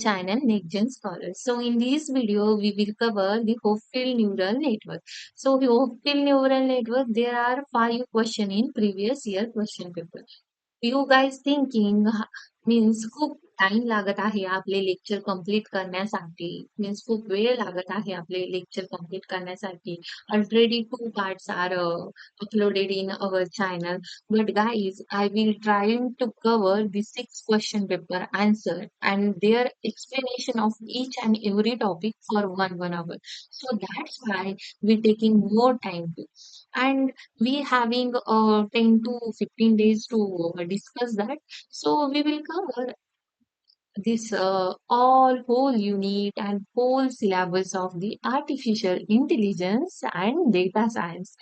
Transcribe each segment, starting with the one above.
Channel NextGen Scholar. So in this video, we will cover the Hopfield Neural Network. So the Hopfield Neural Network, there are 5 questions in previous year question paper. You guys thinking means खूप time लागत आहे आपले lecture complete करण्यासाठी means खूप वेळ लागत आहे आपले लेक्चर कंप्लीट करण्यासाठी already 2 parts are uploaded in our channel but guys I will trying to cover the 6 question paper answer and their explanation of each and every topic for 1 hour, so that's why we taking more time to, and we having 10 to 15 days to discuss that. So we will cover this all whole unit and whole syllabus of the artificial intelligence and data science.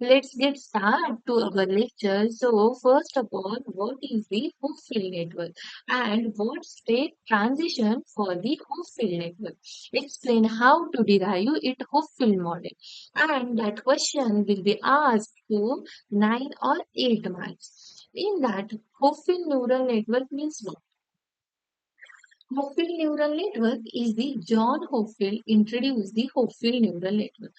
Let's get started to our lecture. So first of all, what is the Hopfield network and what state transition for the Hopfield network? Explain how to derive it Hopfield model, and that question will be asked to 9 or 8 marks. In that, Hopfield neural network means what? Hopfield neural network is the John Hopfield introduced the Hopfield neural network.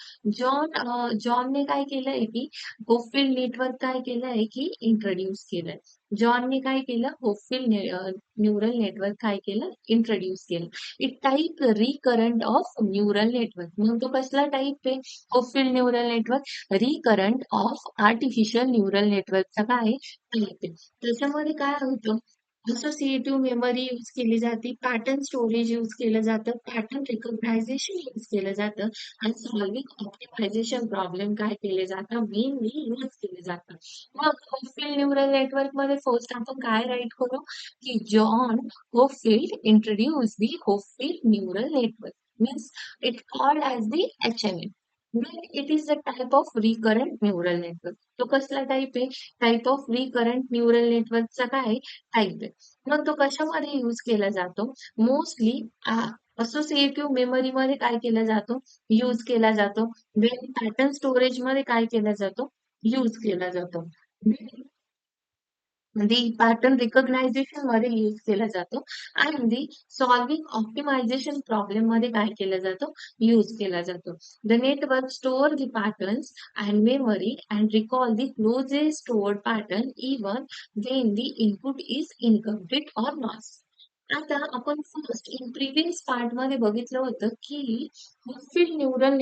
जॉनने काय केलंय की Hopfield network काय केलंय की introduce केलंय. जॉनने काय केलं Hopfield neural network काय केलं इंट्रोड्यूस केलं. It type recurrent of neural network. मग तो कसला टाईप आहे Hopfield neural network recurrent of artificial neural नेटवर्कचा काय टाईप आहे. त्याच्यामध्ये काय होतं असोसिएटिव्ह मेमरी यूज केली जाते, पॅटर्न स्टोरेज यूज केलं जातं, पॅटर्न रिकॉग्नायझेशन यूज केलं जातं आणि सॉल्व्हिंग ऑप्टिमायझेशन प्रॉब्लेम काय केले जातात मेनली यूज केले जातात. मग होपफिल्ड न्यूरल नेटवर्क मध्ये फर्स्ट आपण काय राईट करू की John Hopfield introduce the Hopfield neural network means it called as the HNN. Then it is a type of recurrent neural network. तो कसला टाईप आहे टाईप ऑफ रिकरंट न्यूरल नेटवर्कचा काय टाईप आहे. मग तो कशामध्ये यूज केला जातो मोस्टली असोसिएटिव्ह मेमरीमध्ये काय केला जातो यूज केला जातो. देन पॅटर्न स्टोरेज मध्ये काय केला जातो यूज केला जातो. दी पॅटर्न रिकॉग्नायझेशन मध्ये यूज केला जातो आणि दी सॉल्व्हिंग ऑप्टिमायझेशन प्रॉब्लेम मध्ये काय केला जातो यूज केला जातो. The network store the patterns and memory and recall the closest stored pattern even when the input is incomplete or not. आता आपण फर्स्ट इन प्रिव्हियस पार्ट मध्ये बघितलं होतं की होपफिल्ड न्यूरल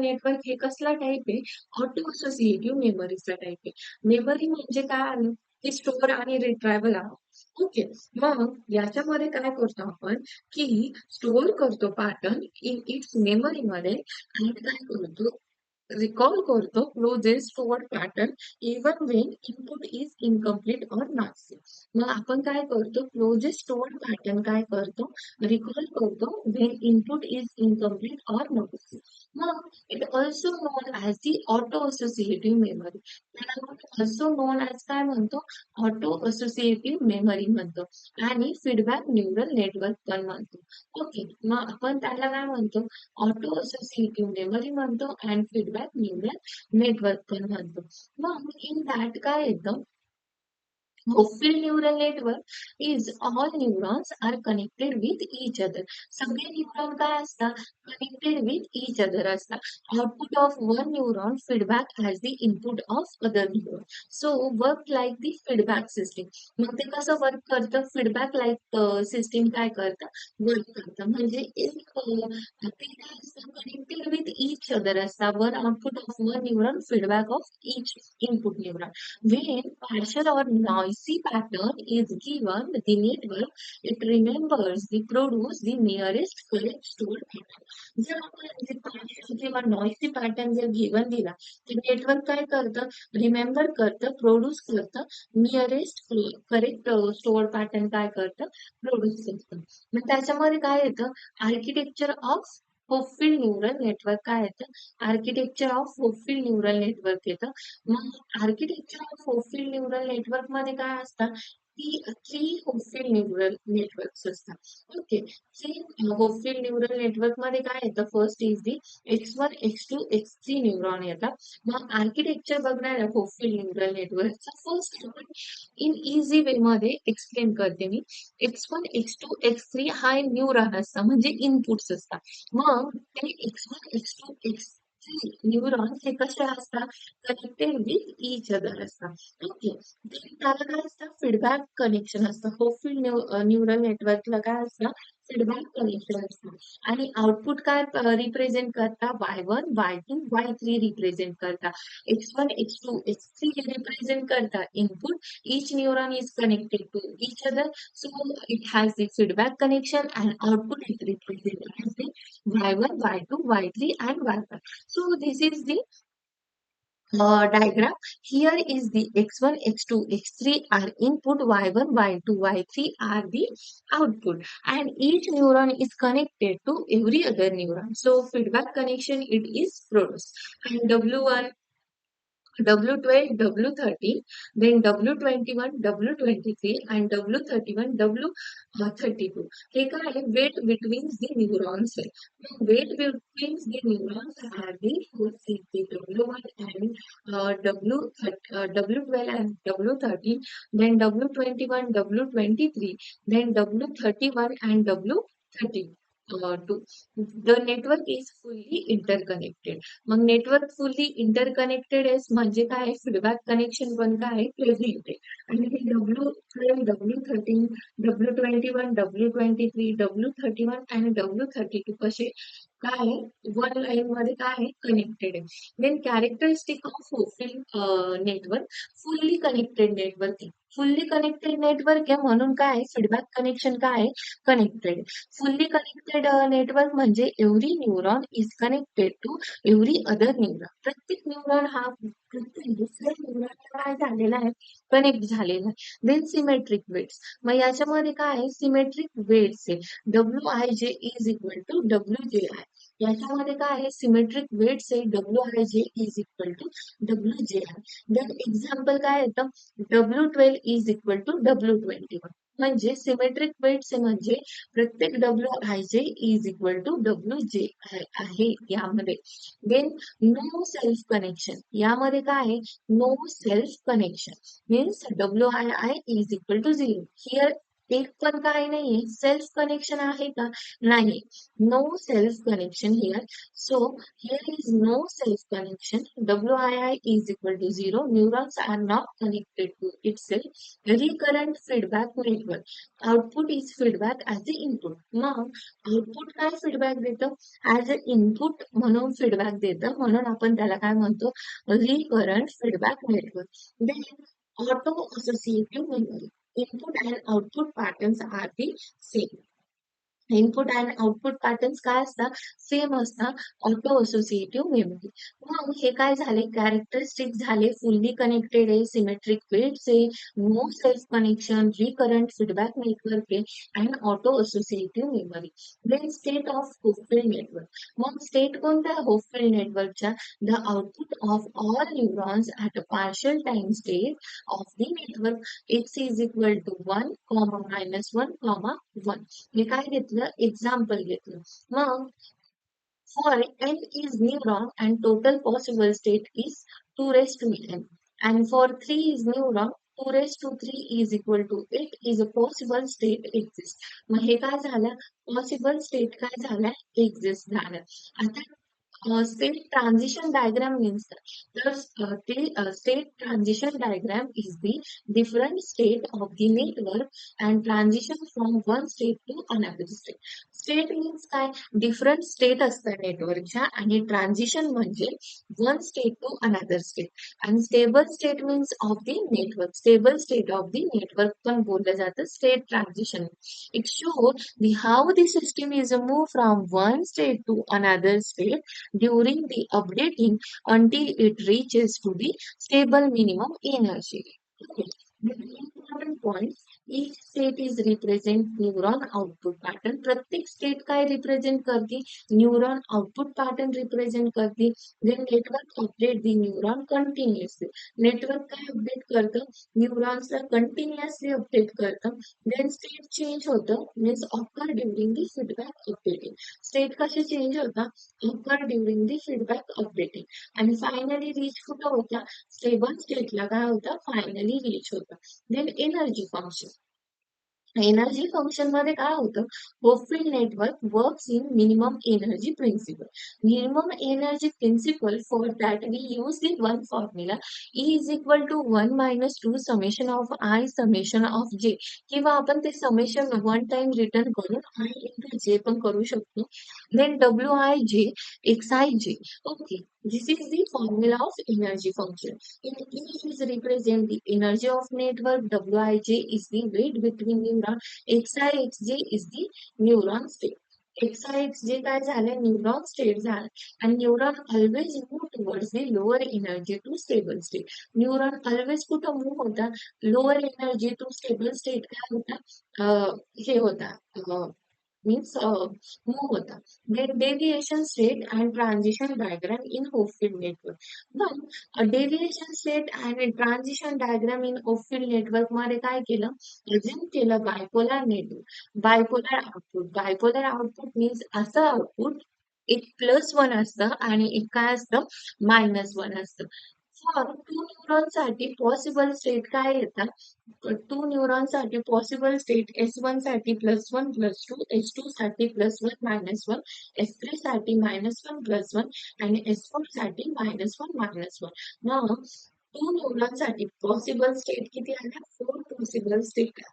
नेटवर्क हे कसला टाईप आहे ऑटो असोसिएटिव्ह मेमरीचा टाईप आहे. मेमरी म्हणजे काय आलं की स्टोअर आणि रिट्रायबल आहे. ओके, मग याच्यामध्ये काय करतो आपण की स्टोअर करतो पॅटर्न इन इट्स मेमरीमध्ये आणि काय करतो recall करतो closest stored pattern even Wien input is incomplete or not. मग आपण काय करतो क्लोजेस्ट स्टोअर्ड पॅटर्न काय करतो रिकॉल करतो when input is incomplete or not. मग it also known as the auto associative memory. त्याला आपण ऑल्सो नोन ॲज काय म्हणतो ऑटो असोसिएटिव्ह मेमरी म्हणतो आणि फीडबॅक न्यूरल नेटवर्क पण म्हणतो. ओके, मग आपण त्याला काय म्हणतो ऑटो असोसिएटिव्ह मेमरी म्हणतो अँड फीडबॅक न्यूरल नेटवर्क पण म्हणतो. मग इन दॅट काय येतं Hopfield neural network is all neurons are connected with each other. सगळे न्यूरॉन काय असतात connected with each other असतात. Output of one neuron feedback as the input of other neuron. So work like the feedback system. मग ते कसं work करतं feedback like system काय करतं वर्क करतं म्हणजे एक ते काय असतं connected with each other असतात. One output of one neuron feedback of each input neuron. When partial or noisy pattern is given, the network it remembers the produce the nearest correct stored pattern. जर आपण जे partial किंवा noisy pattern जर given दिला तर network काय करतं remember करतं प्रोड्यूस करतं नियरेस्ट करेक्ट स्टोअर पॅटर्न काय करतं प्रोड्यूस करतं. मग त्याच्यामध्ये काय येतं architecture of Hopfield neural network काय येतं architecture of Hopfield neural network येतं. मग architecture of Hopfield neural network मध्ये काय असतं थ्री होपफिल न्यूरल नेटवर्क्स असतात. ओके. थ्री होपफिल न्यूरल नेटवर्क मध्ये काय येतं? First is the X1, X2, X3 neuron येतात. मग आर्किटेक्चर बघणार आहे होपफिल न्यूरल नेटवर्कचा. फर्स्ट इन इझी वे मध्ये एक्सप्लेन करते मी. X1, X2, X3 हा न्यूरॉन असता म्हणजे इनपुट्स असतात. मग ते X1, X2, X3 न्यूरॉन हे कसे असतात? कनेक्टेड विथ इच अदर असतात. ओके. त्याला काय असतं? फीडबॅक कनेक्शन असतं. होपफिल न्यूरल नेटवर्कला काय असतं? फीडबॅक कनेक्शन असतं. आणि आउटपुट काय रिप्रेझेंट करता? Y1, Y2, Y3 रिप्रेझेंट करता. X1, X2, X3 हे रिप्रेझेंट करता input. Each neuron is connected to each other, so it has the feedback connection, and output is represented as the Y1, Y2, Y3, and Y5. So this is the diagram. Here is the X1, X2, X3 are input, Y1, Y2, Y3 are the output, and each neuron is connected to every other neuron. So feedback connection it is produced. And W1, W12, W13, then W21, W23, and W31, W32. हे काय आहे? Weight between the neurons आहे. मग weight between the neurons are the W1 and W12 and W13, then W21, W23, then W31 and W32. The network is fully interconnected. मग network fully interconnected आहे म्हणजे काय आहे? फीडबॅक कनेक्शन पण काय आहे? प्रेझेंट आहे. आणि हे W12, W13, W21, W23, W31 आणि W32 कसे काय आहे? वन लाईन मध्ये काय आहे? कनेक्टेड आहे. Then characteristic of Hopfield network, fully connected network आहे. फुल्ली कनेक्टेड नेटवर्क आहे म्हणून काय आहे? फीडबॅक कनेक्शन काय आहे? कनेक्टेड. फुल्ली कनेक्टेड नेटवर्क म्हणजे every neuron is connected to every other neuron. प्रत्येक न्यूरॉन हा प्रत्येक दुसऱ्या न्यूरॉनला काय झालेला आहे? कनेक्ट झालेला आहे. Then symmetric weights. मग याच्यामध्ये काय आहे? सिमेट्रिक वेट्स आहे. WIJ is equal to WJI. याच्यामध्ये काय आहे? सिमेट्रिक वेट्स आहे. WIJ is equal to WJI. Then example काय येतं? W12 is equal to W21. म्हणजे सिमेट्रिक वेट्स म्हणजे प्रत्येक WIJ is equal to WJI आहे यामध्ये. Then no self connection. यामध्ये काय आहे? No self connection means WII is equal to 0. Here एक पण काय नाहीये? सेल्फ कनेक्शन आहे का? नाही. No self connection here. So here is no self connection. WII is equal to 0. Neurons are not connected to itself. Recurrent feedback network. Output is feedback as the input. मग output काय feedback देतं? As a input म्हणून feedback देतं. म्हणून आपण त्याला काय म्हणतो? Recurrent feedback network. Then auto associative memory. Input and output patterns are the same. Input and output patterns काय असतात? सेम असतात. Auto associative memory. मग हे काय झाले? कॅरेक्टरिस्टिक झाले. फुल्ली कनेक्टेड आहे. सिमेट्रिक वेट्स आहे. No self connection. Recurrent feedback network आहे. And auto associative memory. Then state of Hopfield network. मग स्टेट कोणत्या होपफिल नेटवर्कच्या? The output of all neurons at a partial time state of the network x is equal to 1, -1, 1. मी काय घेतलं? Example घेतलं. मग for n is neuron and total possible state is 2 raised to n. And for 3 is neuron, 2 raised to 3 is equal to 8 is a possible state exist. मग हे काय झालं? Possible state काय झालं? एक्झिस्ट झालं. आता state transition diagram means the state transition diagram is the different state of the network and transition from one state to another state. State means काय? Different state असतात नेटवर्कच्या आणि ट्रान्झिशन म्हणजे one state to another state. And stable state means of the network. Stable state of the network पण बोललं जातं state transition. It shows how the system is moved from one state to another state during the updating until it reaches to the stable minimum energy. Okay. The important point, Each state is represent neuron output pattern. प्रत्येक state काय represent करते? Neuron output pattern represent करते. जे network update the neuron continuously. Network काय update करतं? न्यूरॉन्सला continuously update करतं. Then state change होतं means occur during the feedback updating. State कसे चेंज होतात? Occur during the feedback updating. आणि फायनली रीच कुठं होता? स्टेबल स्टेटला काय होतं? फायनली रीच होतं. Then energy function. Energy function मध्ये काय होतं? Hopfield network works in minimum energy principle. Minimum energy principle for that we use the one formula E is equal to 1 minus 2 summation of i summation of j, किंवा आपण ते summation one time return करून i into j पण करू शकतो. Then W i j x i j. Okay, this is the formula of energy function. In E is represent the energy of network, Wij is the weight between neuron, Xij is the neuron state. Xij काय झालं? Neuron state झालं. आणि neuron always move towards the lower energy to stable state. Neuron always कुठं move होता? Lower energy to stable state काय होता? हे होता means move होता. Then deviation state and transition diagram in Hopfield network. Now, a deviation state and transition diagram in Hopfield network मध्ये काय केलं? Assume केलं bipolar network. Bipolar output means असं output एक +1 असतं आणि एक काय असतं? -1 असतं. फॉर टू न्यूरॉनसाठी पॉसिबल स्टेट काय येतात? टू न्यूरॉनसाठी पॉसिबल स्टेट S1 साठी +1 +2, S2 साठी +1 -1, S3 साठी -1 +1 आणि S4 साठी -1 -1. मग टू न्यूरॉनसाठी पॉसिबल स्टेट किती आल्या? 4 पॉसिबल स्टेट.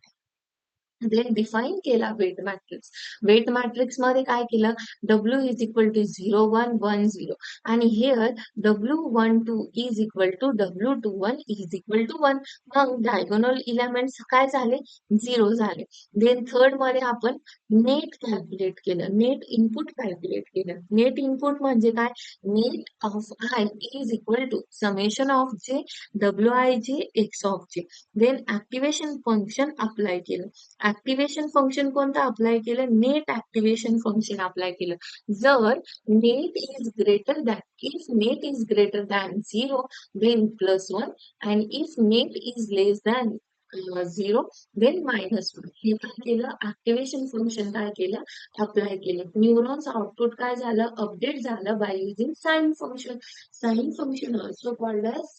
देन डिफाईन केला वेट मॅट्रिक्स. वेट मॅट्रिक्स मध्ये काय केलं? W इज इक्वल टू 0 1 1 0 आणि here W12 is equal to W21 is equal to 1. मग डायगोनल इलेमेंट्स काय झाले? 0 झाले. देन थर्ड मध्ये आपण नेट कॅल्क्युलेट केलं. नेट इनपुट कॅल्क्युलेट केलं. नेट इनपुट म्हणजे काय? Net of i is equal to summation of j WIJ x of j. Then activation function apply केलं. ऍक्टिव्हेशन फंक्शन कोणतं अप्लाय केलं? नेट ऍक्टिव्हेशन फंक्शन अप्लाय केलं. जर net is greater than, if net is greater than 0 then +1 and if net is less than 0 then -1. हे काय केलं? Activation function काय केलं? अप्लाय केलं. न्यूरॉन्स आउटपुट काय झालं? अपडेट झालं by using sign function. Sign function also called as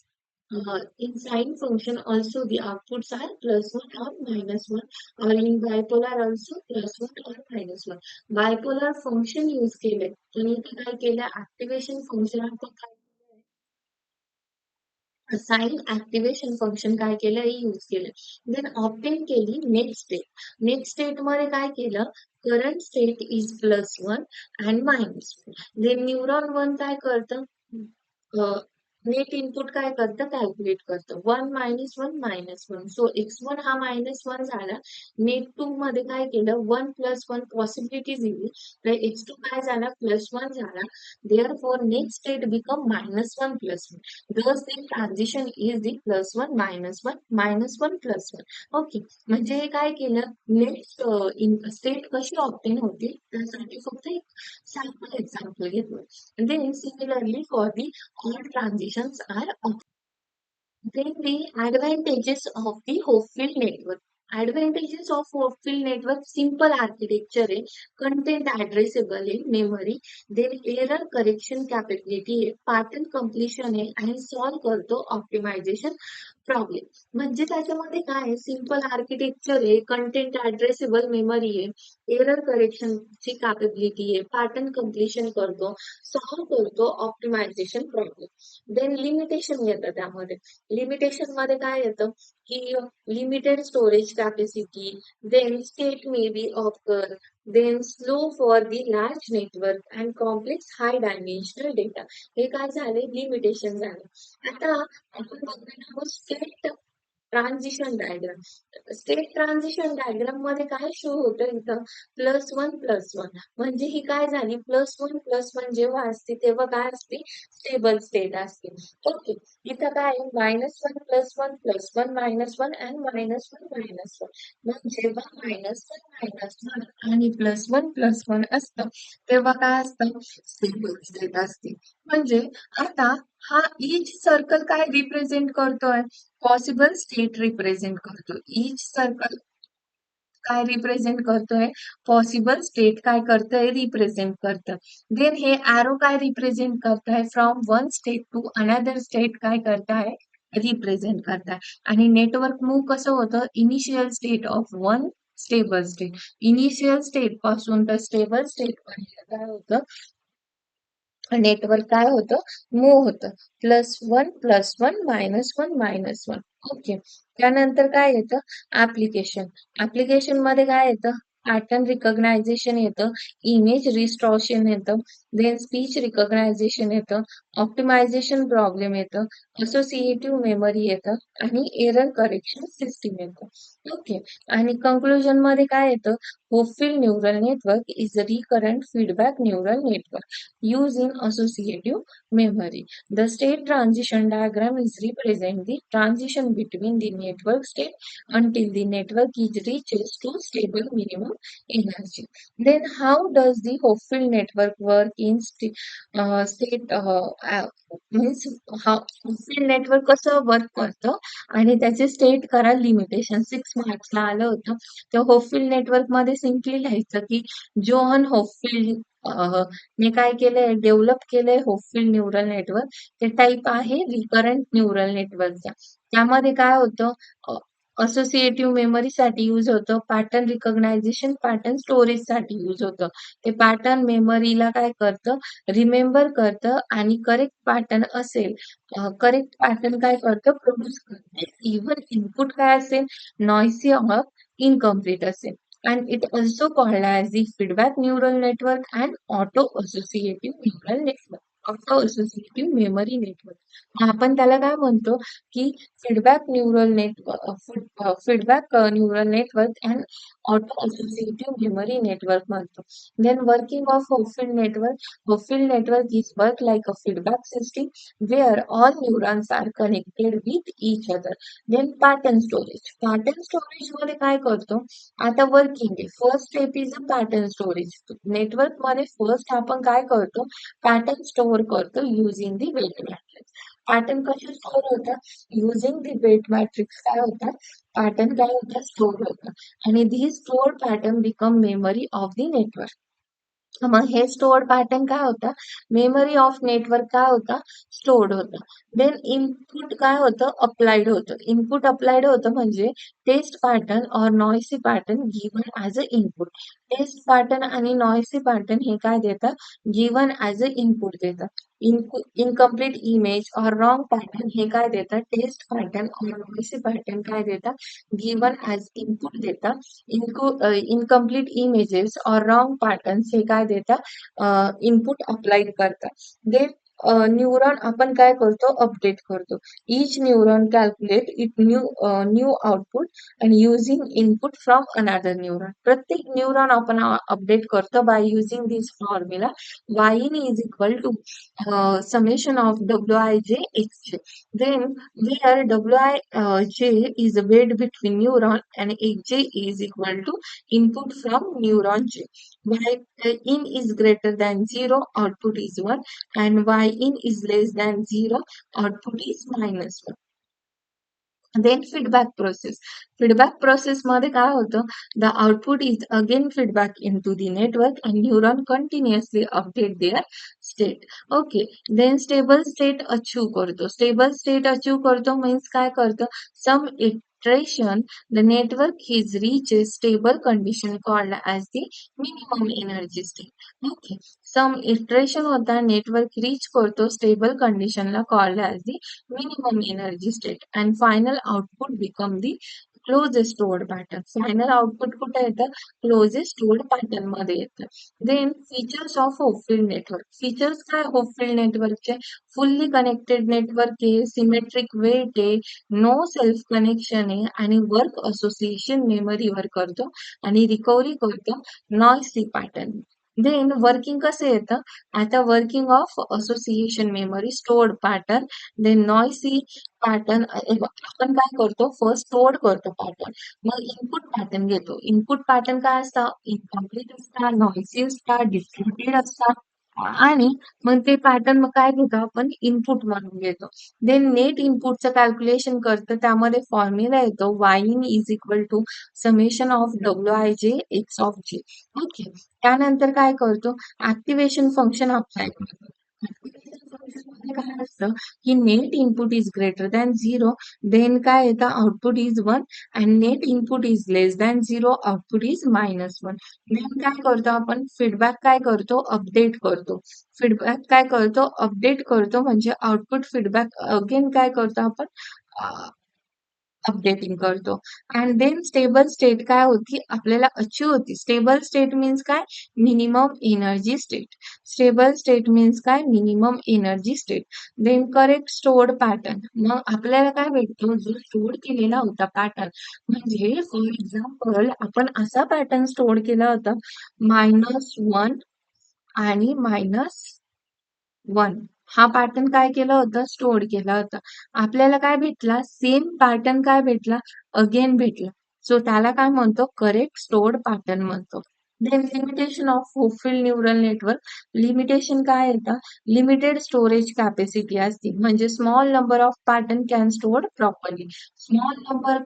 in sine function also the outputs are +1 or -1, or in bipolar also +1 or -1. Bipolar function use केले आणि इथे काय केलं? ऍक्टिव्हेशन फंक्शन आपण काय साइन ऍक्टिव्हेशन फंक्शन काय केलं? यूज केलं. देन ऑप्टेन केली नेक्स्ट स्टेट. नेक्स्ट स्टेट मध्ये काय केलं? Current state is +1 and -1. Then neuron 1 काय करतं? नेट इनपुट काय करतं? कॅल्क्युलेट करतं. 1 -1 -1. सो x1 हा -1 झाला. नेट 2 मध्ये काय केलं? 1 +1 पॉसिबिलिटी दिली. तर x2 काय झाला? +1 झाला. Therefore, next state become -1 +1. Thus, the transition is the +1 -1 -1 +1. Okay, म्हणजे हे काय केलं? नेक्स्ट स्टेट कशी ऑप्टेन होते त्यासाठी फक्त एक सॅम्पल एक्झाम्पल घेतलं. Then similarly for the all transitions are obtained. Then the advantages of the Hopfield network. Advantages of Hopfield network, simple architecture है, content addressable है, memory, then error correction capability है, pattern completion है आणि solve करतो optimization problem. म्हणजे त्याच्यामध्ये काय आहे? सिंपल आर्किटेक्चर आहे, कंटेंट ऍड्रेसेबल मेमरी आहे, एरर करेक्शन ची कॅपेबिलिटी आहे, पॅटर्न कम्प्लिशन करतो, सॉल्व्ह करतो ऑप्टिमायझेशन प्रॉब्लेम. देन लिमिटेशन येतं त्यामध्ये. लिमिटेशन मध्ये काय येतं? की limited storage capacity, then state may be occur, then slow for the large network and complex high dimensional data. हे काय झाले? लिमिटेशन झाले. आता आपण बघणार आहोत state transition diagram. State transition diagram मध्ये काय शो होतं इथं +1 +1 म्हणजे ही काय झाली +1 +1 जेव्हा असते तेव्हा काय असते स्टेबल स्टेट असते. ओके, इथं काय -1 +1 +1 -1 आणि -1 -1 मग जेव्हा -1 आणि +1 +1 असतं तेव्हा काय असतं स्टेबल स्टेट असते. म्हणजे आता हा ईच सर्कल काय रिप्रेझेंट करतोय पॉसिबल स्टेट रिप्रेझेंट करतो. ईच सर्कल काय रिप्रेझेंट करतोय पॉसिबल स्टेट काय करतंय रिप्रेझेंट करतं. देन हे ॲरो काय रिप्रेझेंट करताय from one state to another state काय करताय रिप्रेझेंट करताय. आणि नेटवर्क मूव्ह कसं होतं initial state of one stable state. Initial state पासून तर स्टेबल स्टेट पर्यंत काय होतं नेटवर्क काय होतं मूव्ह होतं +1 +1 -1 -1. ओके, त्यानंतर काय येतं ऍप्लिकेशन. ऍप्लिकेशन मध्ये काय येतं पॅटर्न रिकॉग्नायझेशन येतं, इमेज रिस्टॉर्शन येतं, देन स्पीच रिकॉग्नायझेशन येतं, ऑप्टिमायझेशन प्रॉब्लेम येतं, असोसिएटिव्ह मेमरी येतं आणि एरर करेक्शन सिस्टीम येतं. ओके, आणि कंक्लुजन मध्ये काय येतं Hopfield neural network is a recurrent feedback neural network used in associative memory. The state transition diagram is represent the transition between the network state until the network is reaches to stable minimum energy. Then how does the Hopfield network work in state means how Hopfield network कसं work करतं आणि त्याचे state करा limitation 6 मार्क्सला आलं होतं. तर होपफिल्ड network मध्ये simply लिहायचं की जोहन होपफिल्ड मी काय केलंय डेव्हलप केलंय होपफिल्ड न्यूरल नेटवर्क. ते टाईप आहे रिकरंट न्यूरल नेटवर्कचा. त्यामध्ये काय होतं असोसिएटिव्ह मेमरीसाठी यूज होतं, पॅटर्न रिकॉग्नायझेशन, पॅटर्न स्टोरेजसाठी यूज होतं. ते पॅटर्न मेमरीला काय करतं रिमेंबर करतं आणि करेक्ट पॅटर्न असेल करेक्ट पॅटर्न काय करतं प्रोड्यूस करते. इव्हन इनपुट काय असेल नॉइसी ऑर इनकम्प्लीट असेल. And it also called as the feedback neural network and auto-associative neural network. Auto-associative memory network. आपण त्याला काय म्हणतो की feedback neural network and auto associative memory network म्हणतो. Then working of Hopfield network. Hopfield network is work like a feedback system where all neurons are connected with each other. Then pattern storage. Pattern storage मध्ये काय करतो आता working आहे. First step is a pattern storage. Network मध्ये first आपण काय करतो pattern store करतो using the weight matrix. Pattern कसे स्टोअर होतात युजिंग दी वेट मॅट्रिक्स काय होतात पॅटर्न काय होतात स्टोअर होतात आणि the stored pattern become memory of the network. मग हे स्टोअर्ड पॅटर्न काय होता मेमरी ऑफ नेटवर्क काय होता स्टोअर्ड होता. देन इनपुट काय होतं अप्लाइड होतं. इनपुट अप्लाइड होतं म्हणजे टेस्ट पॅटर्न और noisy pattern given as a input. Test pattern आणि नॉइसी पॅटर्न हे काय देतात गिवन ॲज अ इनपुट देतात. इनकम्प्लीट इमेज और रॉंग पॅटर्न हे काय देतात टेस्ट पॅटर्न और नॉइसी पॅटर्न काय देतात गिवन ॲज इनपुट देतात. इनकम्प्लीट इमेजेस और रॉंग पॅटर्न्स हे काय देतात इनपुट अप्लाइड करतात. दे न्यूरॉन आपण काय करतो अपडेट करतो. Each neuron calculate it new output and using input from another neuron. प्रत्येक न्यूरॉन आपण अपडेट करतो by using this formula y is equal to summation of wij xj. Then where wij is a weight between neuron and xj is equal to input from neuron j. Y in is greater than 0, output is 1 and y in is less than 0, output is -1. Then feedback process. Feedback process मध्ये काय होतं the output is again feedback into the network and neuron continuously update their state. Okay, then stable state achieve करतो. Stable state achieve करतो means काय करतो some iteration the network is reaches stable condition called as the minimum energy state. Okay, some iteration होता network reach करतो stable condition ला called as the minimum energy state and final output become the closest stored pattern. Final output कुठे येतं? Closest stored pattern मध्ये येतं. Then features of Hopfield network. Features काय Hopfield नेटवर्कचे? Fully connected network आहे, symmetric weight आहे, no self connection आहे आणि वर्क असोसिएशन मेमरीवर करतो आणि रिकव्हरी करतो नॉइसी पॅटर्न. देन वर्किंग कसं येतं? आता working of association memory stored pattern, then noisy pattern. आपण काय करतो? फर्स्ट स्टोअर करतो पॅटर्न, मग इनपुट पॅटर्न घेतो. इनपुट पॅटर्न काय असतं? इनकम्प्लीट असतात, नॉइसी असतात, डिस्ट्रीब्युटेड असतात आणि मग ते पॅटर्न मग काय घेतो आपण? इनपुट म्हणून घेतो. देन नेट इनपुटचं कॅल्क्युलेशन करतं, त्यामध्ये फॉर्म्युला येतो y in is equal to summation of WIJ x of j. Okay. त्यानंतर काय करतो? ऍक्टिव्हेशन फंक्शन अप्लाय करतो. ऍक्टिव्हेशन फंक्शन मध्ये काय असतं की net input is greater than 0, then काय येतं? Output is 1 and net input is less than 0, output is -1. Then काय करतो आपण? फीडबॅक काय करतो? अपडेट करतो. फीडबॅक काय करतो? अपडेट करतो म्हणजे आउटपुट फीडबॅक अगेन काय करतो आपण? अपडेटिंग करतो. अँड देन स्टेबल स्टेट काय होती? आपल्याला अचीव होती. स्टेबल स्टेट मीन्स काय? Minimum energy state. Stable state means काय? Minimum energy state. Then correct stored pattern. मग आपल्याला काय भेटतो? जो स्टोअर केलेला होता पॅटर्न, म्हणजे फॉर एक्झाम्पल आपण असा पॅटर्न स्टोअर केला होता -1 आणि -1. हा पॅटर्न काय केलं होतं? स्टोअर केला होता. आपल्याला काय भेटला? सेम पॅटर्न काय भेटला? अगेन भेटला. सो त्याला काय म्हणतो? करेक्ट स्टोअर्ड पॅटर्न म्हणतो. Then limitation of Hopfield neural network. Limitation काय येतं? लिमिटेड स्टोरेज कॅपॅसिटी असते, म्हणजे small number of pattern can store properly. Small number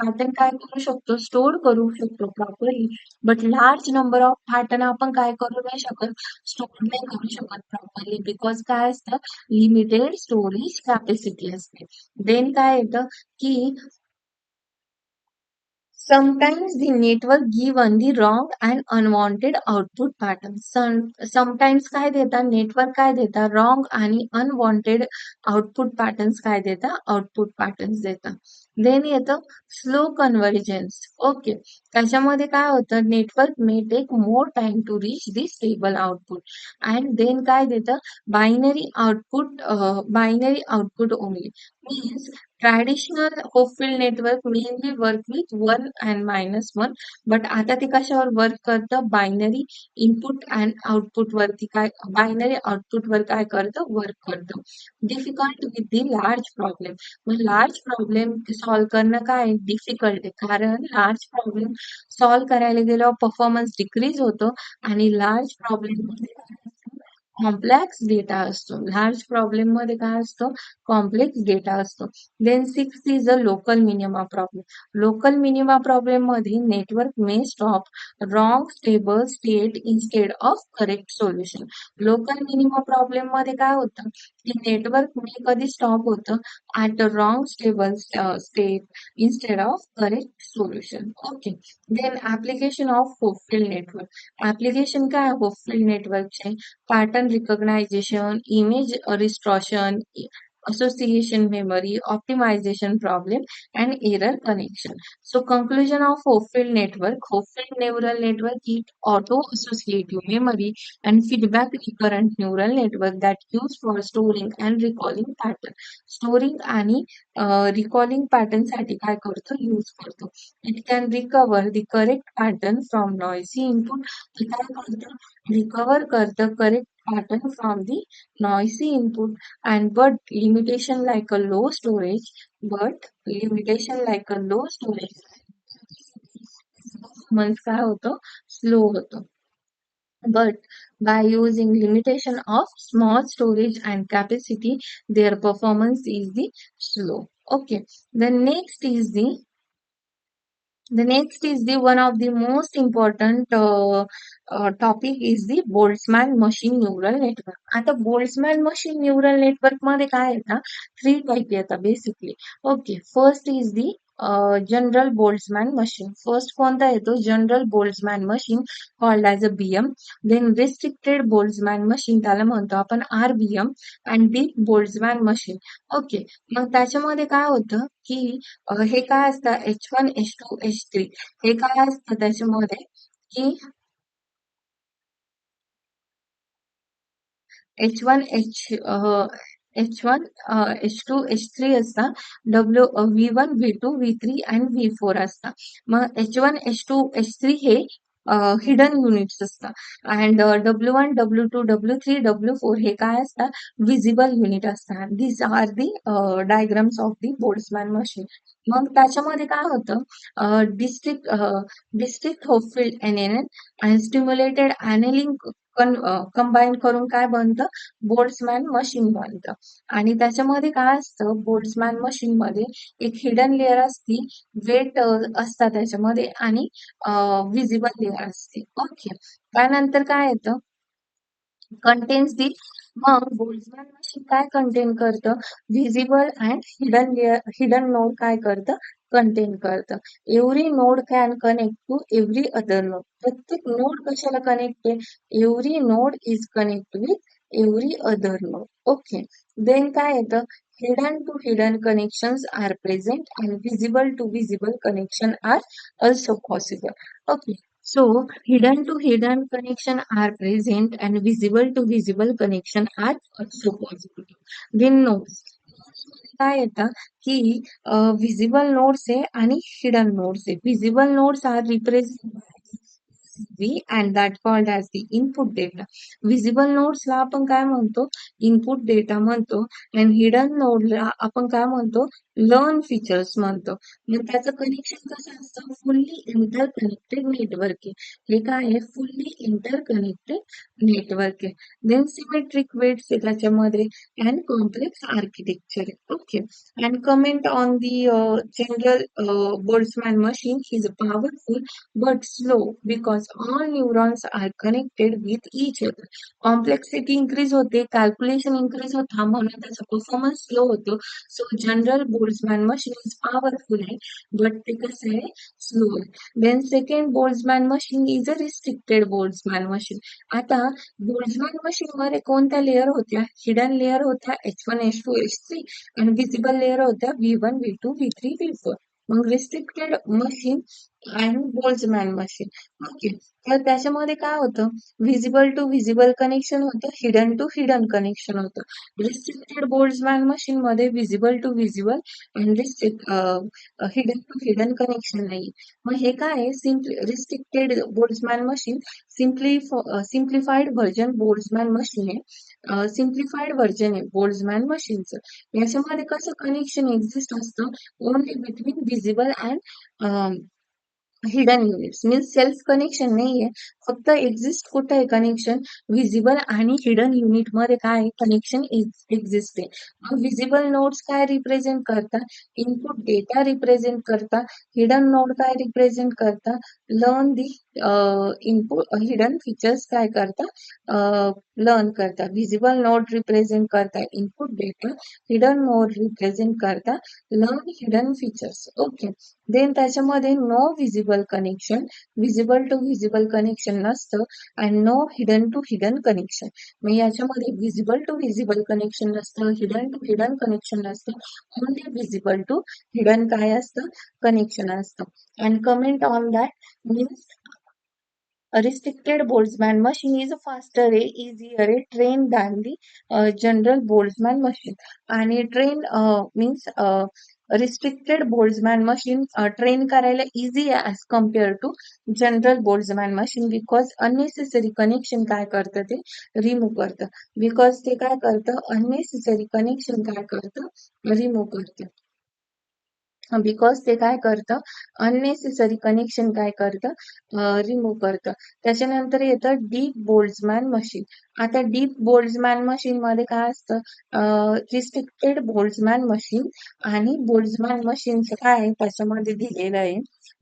pattern काय करू शकतो? स्टोअर करू शकतो properly, but large number of pattern आपण काय करू नाही शकत? स्टोअर नाही करू शकत प्रॉपरली, बिकॉज काय असतं? लिमिटेड स्टोरेज कॅपॅसिटी असते. देन काय येतं की sometimes the network give only wrong and unwanted output pattern. Sometimes काय देतात? नेटवर्क काय देतात? रॉंग आणि अनवॉन्टेड आउटपुट पॅटर्न्स काय देतात? आउटपुट पॅटर्न्स देतात. देन येतं स्लो कन्व्हर्जन्स. ओके. त्याच्यामध्ये काय होतं? Network may take more time to reach the stable output and then काय देतं? Binary output only. Means traditional Hopfield network mainly work with 1 and -1, but आता ते कशावर वर्क करतं? बायनरी इनपुट अँड आउटपुट वरती काय? बायनरी आउटपुट वर काय करतं? वर्क करतं. Difficult with the large problem. मग लार्ज प्रॉब्लेम सॉल्व्ह करणं काय डिफिकल्ट आहे, कारण लार्ज प्रॉब्लेम सॉल्व्ह करायला गेल्यावर परफॉर्मन्स डिक्रीज होतो आणि लार्ज प्रॉब्लेम मध्ये काय असतं? कॉम्प्लेक्स डेटा असतो. लार्ज प्रॉब्लेम मध्ये काय असतो? कॉम्प्लेक्स डेटा असतो. Then 6 is a local minima problem. Local minima problem मध्ये network may stop wrong stable state instead of correct solution. Local minima problem मध्ये काय होतं की नेटवर्क मे कधी स्टॉप होतं? At a wrong stable state instead of correct solution. Okay. Then application of Hopfield network. Application काय Hopfield नेटवर्कचे? Pattern recognisation, image रिस्ट्रॉशन, association memory, optimization problem, and error connection. So conclusion of Hopfield network. Hopfield neural network is auto-associative memory and feedback recurrent neural network that used for storing and recalling pattern. Storing आणि recalling pattern साठी काय करतो? Use करतो. It can recover the correct pattern from noisy input. ते काय करतं? Recover करतं correct pattern from the noisy input and but limitation like a low storage performance काय होतं? स्लो होतं. But by using limitation of small storage and capacity, their performance is the slow. Okay. The next is the one of the most important topic is the Boltzmann machine neural network. आता Boltzmann machine neural network मध्ये काय येतात? 3 type येतात basically. Okay. First is the general Boltzmann machine. First कोणता येतो? General Boltzmann machine called as a BM. Then restricted Boltzmann machine, त्याला म्हणतो आपण RBM. And deep Boltzmann machine. Okay, मग त्याच्यामध्ये काय होतं की हे काय असतं? H1 H2 H3 हे काय असतं त्याच्यामध्ये की H1 H1 H2 H3 असतात. V1 V2 V3 and V4 असतात. मग H1 H2 H3 हे हिडन युनिट्स असतात. And W1 W2 W3 W4 हे काय असतात? विजिबल युनिट असतात. These are the diagrams of the Boltzmann machine. मग त्याच्यामध्ये काय होतं? डिस्ट्रिक्ट होपफिल्ड NNN आणि स्टिम्युलेटेड ॲनेलिंग कंबाईन करून काय बनतं? बोल्ट्झमॅन मशीन बनतं. आणि त्याच्यामध्ये काय असतं? बोल्ट्झमॅन मशीन मध्ये एक हिडन लेयर असती, वेट असतात त्याच्यामध्ये, आणि विजिबल लेयर असते. ओके, त्यानंतर काय येतं? Contains the. मग बोल्ट्झमॅन मशीन काय कंटेन करतं? Visible and hidden layer, hidden node काय करतं? कंटेन करतं. Every node can connect to every other node. प्रत्येक नोड कशाला कनेक्ट आहे? Every node is connect with every other node. Okay, then काय येतं? Hidden to hidden connections are present and visible to visible connection are also possible. Okay, so hidden to hidden connection are present and visible to visible connection are also possible. Then nodes काय येतं की visible nodes आहे आणि hidden nodes आहे. Visible nodes are represent and that called as the input data. Visible nodes ला आपण काय म्हणतो? इनपुट डेटा म्हणतो. आणि हिडन नोडला आपण काय म्हणतो? लर्न फीचर्स म्हणतो. मग त्याचं कनेक्शन कसं असतं? फुल्ली इंटरकनेक्टेड नेटवर्क आहे. हे काय आहे? फुल्ली इंटरकनेक्टेड नेटवर्क आहे. देन सिमेट्रिक वेट्स आहे त्याच्यामध्ये, अँड कॉम्प्लेक्स आर्किटेक्चर आहे. Okay, and comment on the general Boltzmann machine is powerful but slow because all neurons are connected with each other. Complexity increase होते, calculation increase होता, म्हणून त्याचा performance slow होतो. So general Boltzmann machine is powerful आहे, but ते कसं आहे? Slow आहे. Then second Boltzmann machine is a restricted Boltzmann machine. आता Boltzmann machine मध्ये कोणत्या लेअर होत्या? हिडन लेअर होत्या H1 H2 H3 आणि विजिबल लेअर होत्या V1 V2 V3 V4. मग रिस्ट्रिक्टेड मशीन आणि बोल्ट्झमॅन मशीन. ओके, तर त्याच्यामध्ये काय होतं? व्हिजिबल टू व्हिजिबल कनेक्शन होतं, हिडन टू हिडन कनेक्शन होतं. रिस्ट्रिक्टेड बोल्ट्झमॅन मशीन मध्ये व्हिजिबल टू व्हिजिबल आणि हिडन टू हिडन कनेक्शन नाही. मग हे काय आहे? Restricted Boltzmann machine simplified version Boltzmann machine आहे. सिम्प्लिफाईड व्हर्जन आहे बोल्ट्झमॅन मशीनचं. याच्यामध्ये कसं कनेक्शन एक्झिस्ट असतं? Only between visible and hidden units. Means self connection नाहीये, फक्त एक्झिस्ट कुठे आहे कनेक्शन? व्हिजिबल आणि हिडन युनिट मध्ये काय कनेक्शन एक्झिस्ट आहे. मग व्हिजिबल नोड्स काय रिप्रेझेंट करतात? इनपुट डेटा रिप्रेझेंट करतात. हिडन नोड काय रिप्रेझेंट करतात? Learn the input. Hidden features काय करतात? लर्न करतात. व्हिजिबल नोड रिप्रेझेंट करतात input data, hidden node represent करतात learn hidden features. Okay, then त्याच्यामध्ये no visible connection, visible to visible connection नसतं, आणि no hidden to hidden connection. मग याच्यामध्ये व्हिजिबल टू व्हिजिबल कनेक्शन नसतं, हिडन टू हिडन कनेक्शन नसतं, only visible to hidden काय असतं? कनेक्शन असतं. And comment on that means a restricted Boltzmann machine is faster, easier trained than the general Boltzmann machine. आणि train means restricted Boltzmann machine train करायला easy आहे as compared to general Boltzmann machine because unnecessary connection काय करतं? ते remove करतं. because ते काय करतं? unnecessary connection काय करतं? remove करतं. बिकॉज ते काय करतं? अननेसेसरी कनेक्शन काय करतं? रिमूव्ह करतं. त्याच्यानंतर येतं डीप बोल्ट्झमॅन मशीन. आता डीप बोल्ट्झमॅन मशीन मध्ये काय असतं? रिस्ट्रिक्टेड बोल्ट्झमॅन मशीन आणि बोल्ट्झमॅन मशीनचं काय आहे त्याच्यामध्ये दिलेलं आहे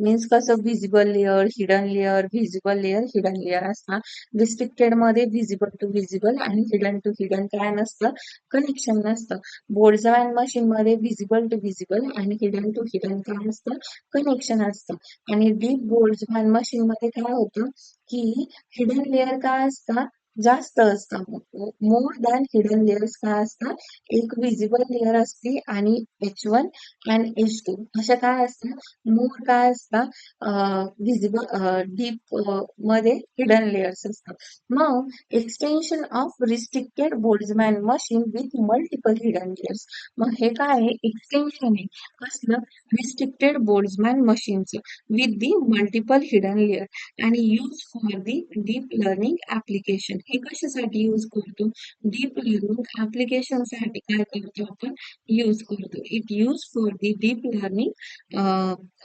मीन्स कसं visible layer, hidden layer, visible layer, hidden layer असतात. रिस्ट्रिक्टेड मध्ये व्हिजिबल टू व्हिजिबल आणि हिडन टू हिडन काय नसतं, कनेक्शन नसतं. बोल्ट्झमॅन मशीन मध्ये व्हिजिबल टू व्हिजिबल आणि हिडन टू हिडन काय असतं, कनेक्शन असतं. आणि डीप बोल्ट्झमॅन मशीन मध्ये काय होतं की हिडन लेअर काय असतं, जास्त असतं. मोर दॅन हिडन लेअर्स काय असतात, एक व्हिजिबल लेअर असते आणि H1 आणि H2 अशा काय असतात, मोर काय असतात, व्हिजिबल डीप मध्ये हिडन लेयर्स असतात. मग extension of restricted Boltzmann machine with multiple hidden layers. मग हे काय आहे, एक्सटेन्शन आहे कसलं, रिस्ट्रिक्टेड बोल्ट्झमॅन मशीनचं with the multiple hidden layer आणि use for the deep learning application. हे कशासाठी यूज करतो, डीप लर्निंग ऍप्लिकेशन साठी काय करतो आपण, यूज करतो. It use for the deep learning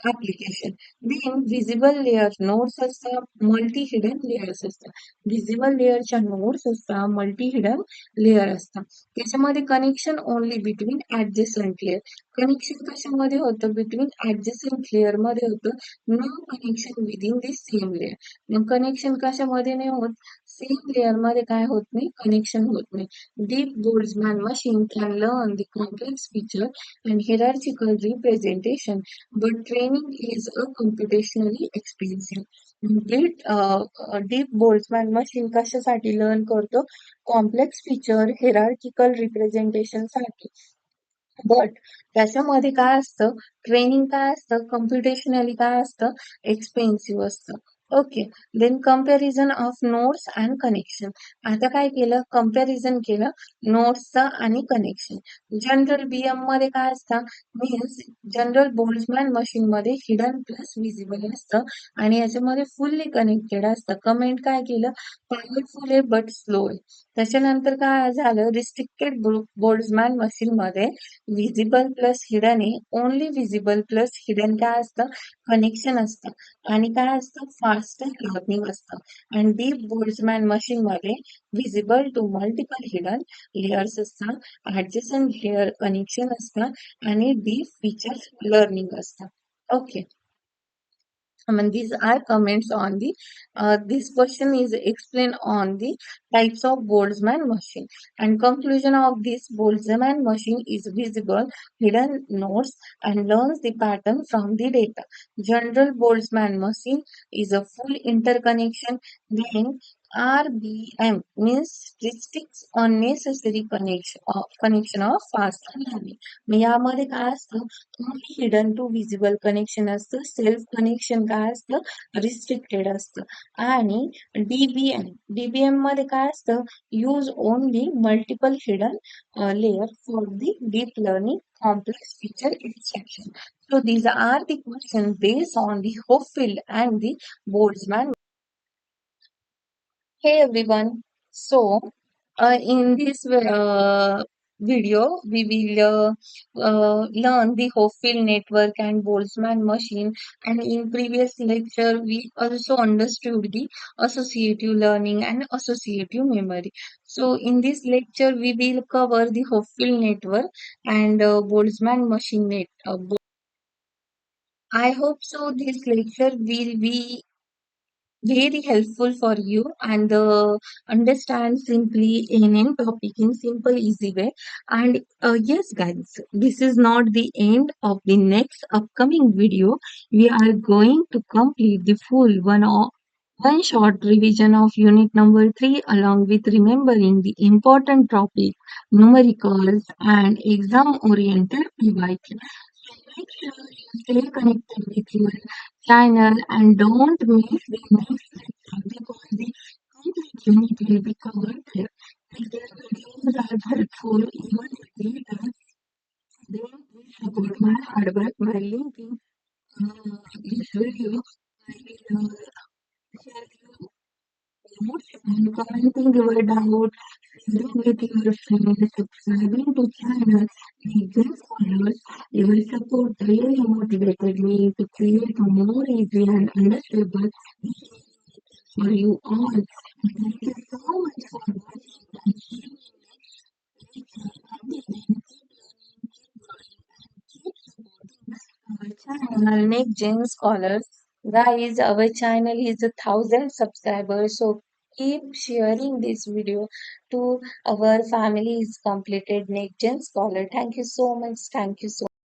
application. Then visible layer nodes असतात, मल्टी हिडन लेयर्स असतात. व्हिजिबल लेअरच्या नोड्स असतात, मल्टी हिडन लेअर असतात. त्याच्यामध्ये connection only between adjacent layer. Connection कशामध्ये होतं, बिटवीन ऍडजस्टंट लेअर मध्ये होतं, no connection within this same layer. मग कनेक्शन कशामध्ये नाही होत, सेम लेअर मध्ये काय होत नाही, कनेक्शन होत नाही. Deep Boltzmann machine can learn the complex feature and hierarchical representation, but training is a computationally expensive. Deep Boltzmann machine कशासाठी लर्न करतो, कॉम्प्लेक्स फीचर हिरार्किकल रिप्रेझेंटेशन साठी. बट त्याच्यामध्ये काय असतं, ट्रेनिंग काय असतं, कम्प्युटेशनली काय असतं, एक्सपेन्सिव्ह असतं. Okay. Then comparison of nodes and connection. आता काय केलं, कम्पॅरिझन केलं नोट्सचं आणि कनेक्शन. जनरल बीएम मध्ये काय असतं, मीन्स जनरल बोल्ट्झमॅन मशीन मध्ये हिडन प्लस व्हिजिबल असतं आणि याच्यामध्ये फुल्ली कनेक्टेड असतं. कमेंट काय केलं, पॉवरफुल आहे बट स्लो आहे. त्याच्यानंतर काय झालं, रिस्ट्रिक्टेड बोल्ट्झमॅन मशीन मध्ये व्हिजिबल प्लस हिडन आहे, ओनली व्हिजिबल प्लस हिडन काय असतं, कनेक्शन असतं आणि काय असतं, फास्टर लर्निंग असतं. आणि डीप बोल्ट्झमॅन मशीन मध्ये visible to multiple hidden layers असतात, ऍडजसंट लेअर कनेक्शन असतं आणि डीप फीचर लर्निंग असतं. Okay. I mean, these are comments on the, this question is explained on the types of Boltzmann machine. And conclusion of this Boltzmann machine is visible, hidden nodes and learns the pattern from the data. General Boltzmann machine is a full interconnection. Then RBM means restricts unnecessary connection of fast learning. मग यामध्ये काय असतं, only hidden to visible connection असतं, self connection काय असतं, restricted असतं. आणि DBM मध्ये काय असतं, use only multiple hidden layer for the deep learning complex feature extraction. So these are the questions based on the Hopfield and the Boltzmann. Hey everyone. So, in this video, we will learn the Hopfield network and Boltzmann machine. And in previous lecture, we also understood the associative learning and associative memory. So, in this lecture, we will cover the Hopfield network and Boltzmann machine net. I hope so. This lecture will be very helpful for you and understand simply in topic in simple easy way. And yes guys, this is not the end of the next upcoming video. We are going to complete the full one short revision of unit number 3 along with remembering the important topic, numericals and exam oriented PYQ. Make sure you stay connected with your channel and don't miss the next lecture because the complete unit will be covered there. If the videos are helpful even if they don't, then please support my hard work by linking this video. I will share you notes and commenting your doubt, sharing with your friends, subscribing to channel, and followers. Your support really motivated me to create a more easy and understandable for you all. And thank you so much for watching and sharing your lecture. Until then, keep learning, keep growing, and keep supporting our channel. Next Gen Scholars. Guys, our channel is 1,000 subscribers, so keep sharing this video to our families completed Next Gen Scholar. Thank you so much. Thank you so